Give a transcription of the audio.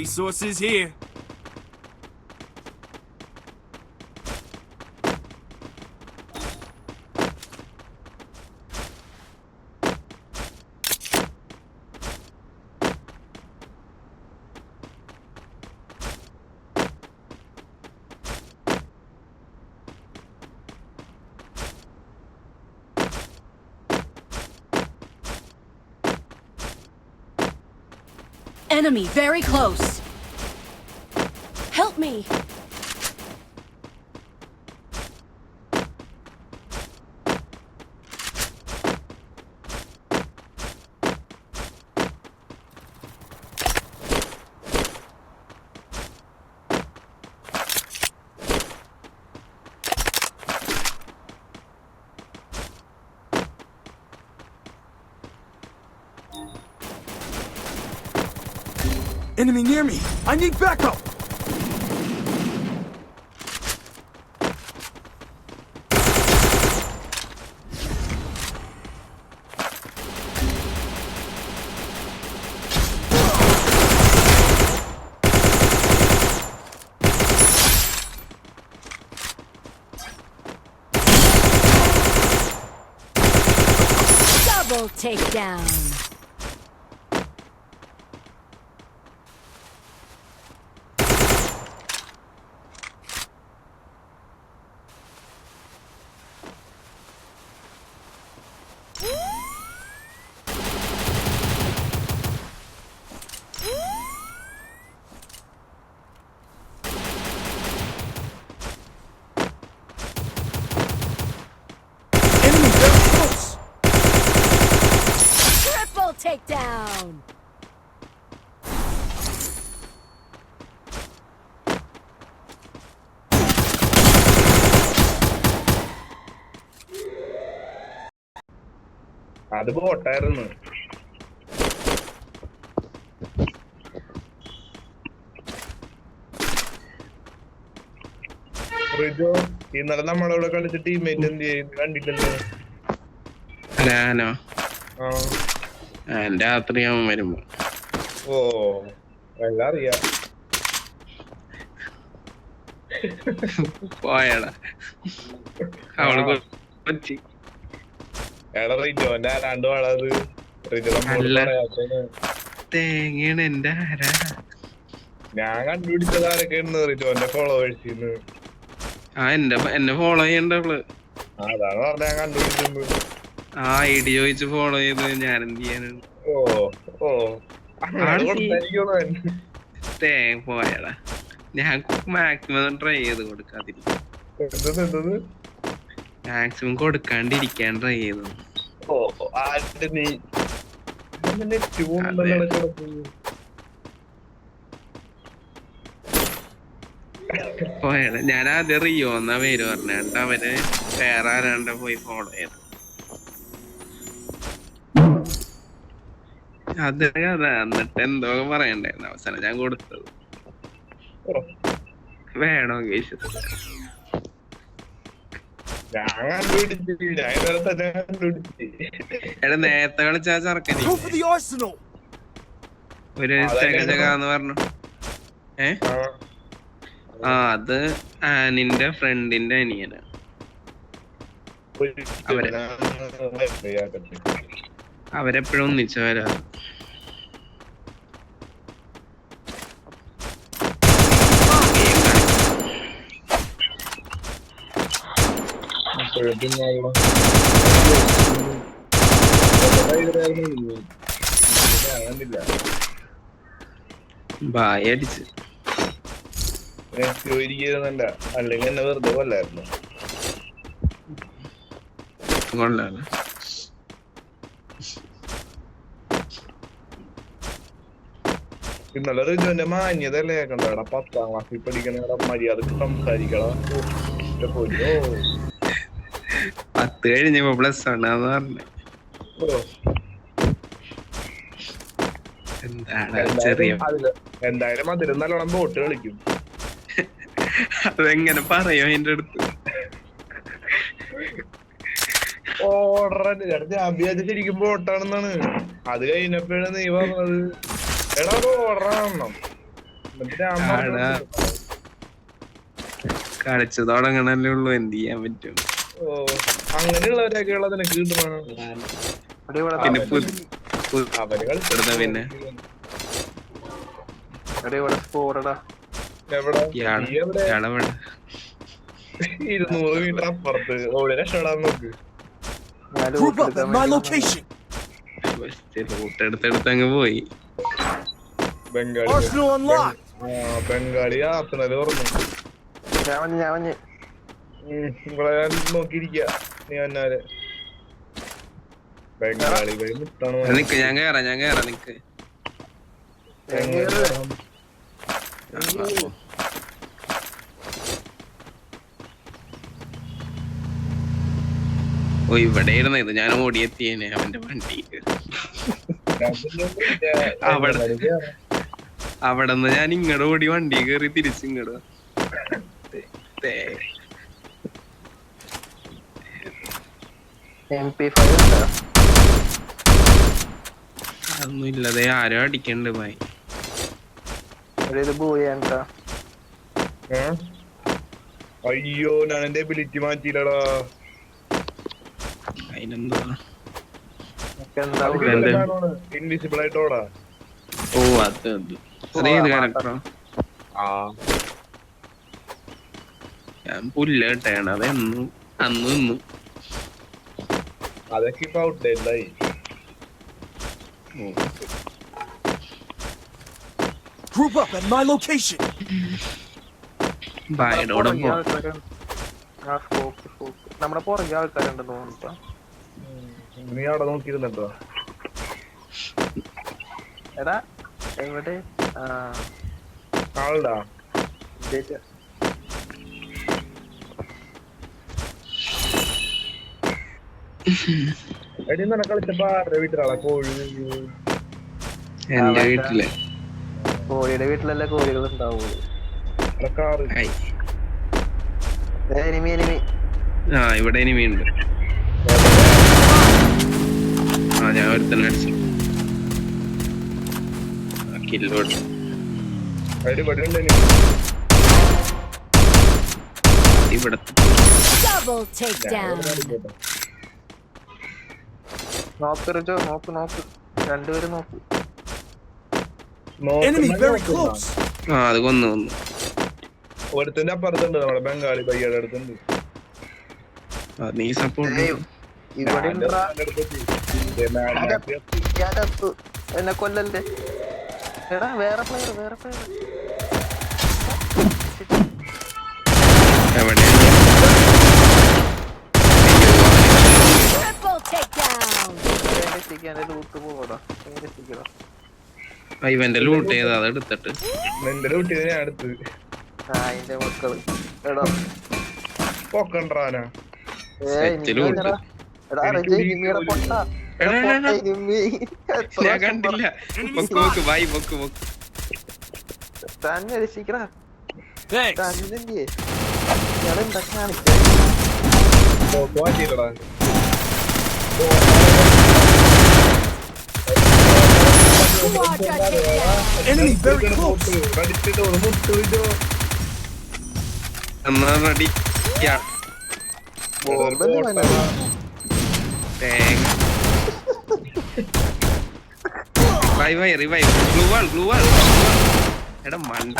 Resources here. Enemy very close. Help me. Enemy near me. I need backup. Double takedown. Enemy very close. Triple takedown. അത് ബോട്ടായിരുന്നു. റിജോ ഇന്നലെ നമ്മളവിടെ കളിച്ച teammate എന്ത് ചെയ്യുന്നു കണ്ടില്ലല്ലോ? ഞാനോ ആ രാത്രി അവൻ വരുമ്പോ ഓ എല്ലാം അറിയാം. പോയടാ അവള് കൊച്ചി എടാ റിജോന്റെ ആരാണ്ട് വളത് റിജോ അല്ല. തേങ്ങയാണ് എന്റെ ആരാ ഞാൻ കണ്ടുപിടിച്ചത് ആരൊക്കെയാണ് റിജോന്റെ ഫോളോവേഴ്സിന്ന്. എന്നെ ഫോളോ ചെയ്യണ്ടവള് അതാണ് പറഞ്ഞ ഞാൻ കണ്ടുപിടിച്ചത്. ആ ഐഡി ചോദിച്ച് ഫോളോ ചെയ്ത് ഞാൻ എന്ത് ചെയ്യാനാണ്? ഓ ഓ അങ്ങനെ കൊടുത്തായിരിക്കും. തേങ്ങ പോയടാ. ഞാൻ മാക്സിമം ട്രൈ ചെയ്ത് കൊടുക്കാതിരിക്കും. എന്തത് മാക്സിമം കൊടുക്കാണ്ടിരിക്കാൻ ട്രൈ ചെയ്തു. ഓ ആരുടെ നീ ട്യൂൺ പോയടാ. ഞാൻ ആദ്യം റിയോ എന്നാ പേര് പറഞ്ഞിട്ട് അവര് വേറെ ആരാണ്ട പോയി ഫോളോ ചെയ്തു. അത് കഥ. എന്നിട്ട് എന്തോ പറയണ്ടായിരുന്നു. അവസാനം ഞാൻ കൊടുത്തത് വേണോ കേസ്. എടാ നേരത്തെ കളിച്ച ചെറുക്കൻ Go for the arsenal. ഒരു ചകചകാന്ന് പറഞ്ഞു. അത് ആനിന്റെ ഫ്രണ്ടിന്റെ അനിയനാ. അവരെപ്പോഴും ഒന്നിച്ചവരാ. ബായ് അടിച്ച് അല്ലെങ്കിൽ എന്നെ വെറുതെ കൊല്ലായിരുന്നു. കൊള്ളാലോ. ഇന്നലെ റിജുവിന്റെ മാന്യതല്ലേ കണ്ടോടാ. 10ാം ക്ലാസ്സിൽ പഠിക്കണ മര്യാദക്ക് സംസാരിക്കണം. 10 കഴിഞ്ഞപ്പോ +1 പറഞ്ഞു. എന്താണ് ചെറിയ എന്തായാലും അതിലും നല്ലോണം ബോട്ട് കളിക്കും. അതെങ്ങനെ പറയോ അതിന്റെ അടുത്ത്? ഞാൻ വിചാരിച്ച ശരിക്കും ബോട്ടാണെന്നാണ്. അത് കഴിഞ്ഞപ്പോഴാണ് നീ പറഞ്ഞത് എടാ അത് ഓർഡറാണെന്നും. എന്നിട്ട് ഞാൻ ആടാ. കളിച്ചു തുടങ്ങണല്ലേ ഉള്ളു, എന്ത് ചെയ്യാൻ പറ്റും. ഓ അങ്ങനെയുള്ളവരൊക്കെ ഉള്ള നിനക്ക് കിട്ടുവാണ്. പിന്നെ അവര് കളിച്ചെടുത്ത പിന്നെ എവിടെ ഇയാളെവിടെ 200 മീറ്റർ അപ്പുറത്ത് ഓടി രക്ഷപ്പെടാൻ നോക്ക്. Group up at my location. Route എടുത്തെടുത്ത് അങ്ങ് പോയി. Bengali Arsenal unlocked. Bengali Arsenal തുറന്നു. ഇവിടെ ഞാൻ നോക്കിയിരിക്ക. നീ എന്നാല് ബംഗാളി പോയി മുട്ടാണ്. നിക്ക് ഞാൻ കേറാം നിക്ക്. ഓ ഇവിടെ ഇരുന്ന ഇത് ഞാൻ ഓടിയെത്തിയേനെ അവന്റെ വണ്ടിക്ക്. അവിടെ നിന്ന് ഞാൻ ഇങ്ങടെ ഓടി വണ്ടി കയറി തിരിച്ചിങ്ങട്. അതൊന്നും ഇല്ലതെ ആരോ അടിക്കണ്ട് ഭായി. അയ്യോ ഞാൻ എന്റെ എബിലിറ്റി മാറ്റിയില്ലടാ. അതിനെന്താ ഇൻവിസിബിൾ ആയിട്ടോടാ. ഓ അത് ഏത് ക്യാരക്ടറോ? ഞാൻ പുല്ലേട്ടാണ് അത് എന്നും അന്ന് നിന്നു. അതൊക്കെ ഇപ്പൊ ഔട്ട്ഡേറ്റായി. Group up at my location. ഭായിയോടെ പോ. നമ്മുടെ പുറകെ ആൾക്കാരുണ്ടെന്ന് തോന്നുന്നു. നീ അവിടെ നോക്കിയിരുന്നോ? എടാ എവിടെ ആളുണ്ടാ? എടി നിന്നെ കളിച്ചപ്പോ ആരുടെ വീട്ടിലാളാ കോഴി? എന്റെ വീട്ടില് കോഴിയുടെ വീട്ടിലല്ലേ കോഴികൾ ഉണ്ടാവുള്ളൂ. കാറ് എനിമി ആ ഇവിടെ ഇനിമയുണ്ട്. ആ ഞാൻ ഒരുത്തന്നെ അടിച്ചു. കില്ലോട്ട് ഇവിടെ Double takedown. നോക്ക് രണ്ടുപേരും നോക്ക്. Enemy very close. ആ അത് കൊന്നു. ഒരുത്തന്റെ അപ്പുറത്തുണ്ട് നമ്മുടെ ബംഗാളി പയ്യയുടെ അടുത്തുണ്ട്. നീ സപ്പോർട്ട് ഇവിടെ എന്നെ കൊല്ലല്ലേ. എടാ വേറെ പ്ലെയർ എവിടെ? Triple takedown. ലൂട്ട് പോടാ. ഇവന്റെ ലൂട്ട് ചെയ്ത് അത് എടുത്തിട്ട് നിന്റെ കുട്ടിയെ ഞാൻ അടുത്ത് അതിന്റെ മക്കള് എടാ പൊക്കണ്ടാനാ. ഞാൻ കണ്ടില്ല. പൊക്ക് ഭായി പൊക്ക്. തന്നെ രക്ഷിക്കടാ. Thanks. തന്നില്ലേ ഞാൻ എന്താ കാണിക്ക. മാറ്റിയില്ലടാ. Quadra takedown. Enemy very close. കടിച്ചിട്ട് ഒരു മുട്ട് വിട്ടോ. എന്നാ റെഡി. റിവൈവ് ഗ്ലൂ വാൾ എടാ മണ്ട.